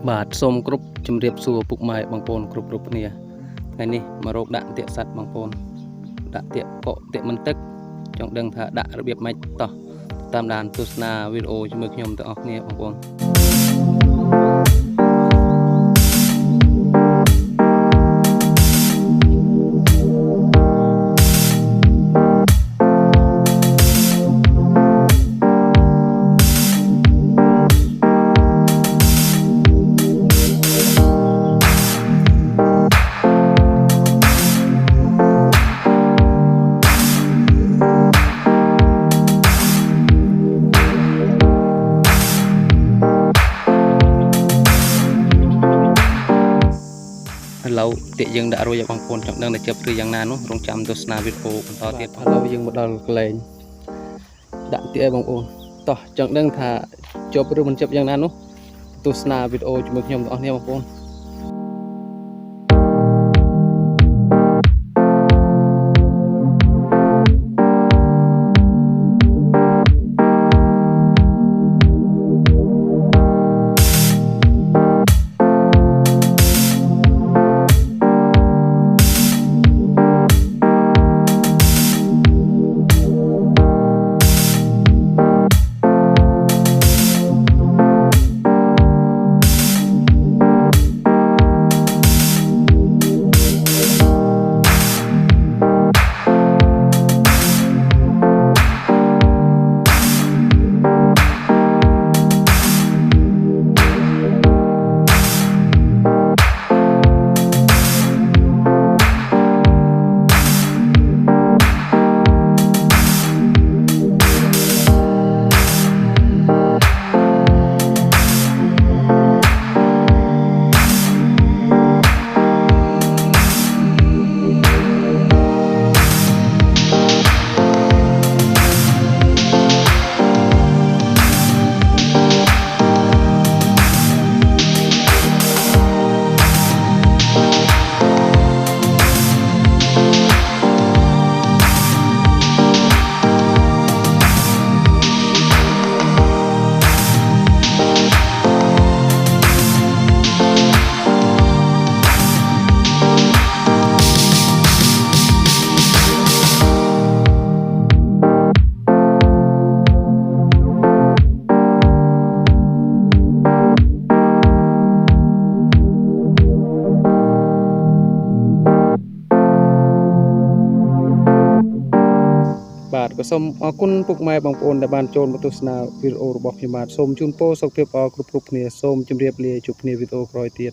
បាទសូមគ្រប់ជំរាបសួរពុកម៉ែបងប្អូនគ្រប់គ្នាថ្ងៃនេះមករោគដាក់ទាក់សัตว์បងប្អូនដាក់ទាក់កក់ទាក់មិនទឹកចង់ដឹងថាដាក់របៀបម៉េចតោះតាមដានទស្សនាវីដេអូជាមួយខ្ញុំទាំងអស់គ្នាបងប្អូនឥឡូវទាក់យើងដាក់រួចឲ្យបងប្អូនចង់ដឹងតែជិបឬយ៉ាងណានោះរងចាំទស្សនាវីដេអូបន្តទៀតឥឡូវយើងមកដល់កន្លែងដាក់ទាក់ឲ្យបងប្អូនតោះចង់ដឹងថាជប់ឬមិនជប់យ៉ាងណានោះទស្សនាវីដេអូជាមួយខ្ញុំទាំងអស់គ្នាបងប្អូនបាទក៏សូមអរគុណពុកម៉ែបងប្អូនដែលបានចូលមកទស្សនាវីដេអូរបស់ខ្ញុំបាទសូមជូនពរសុខភាពល្អគ្រប់គ្នាសូមជម្រាបលាជួបគ្នាវីដេអូក្រោយទៀត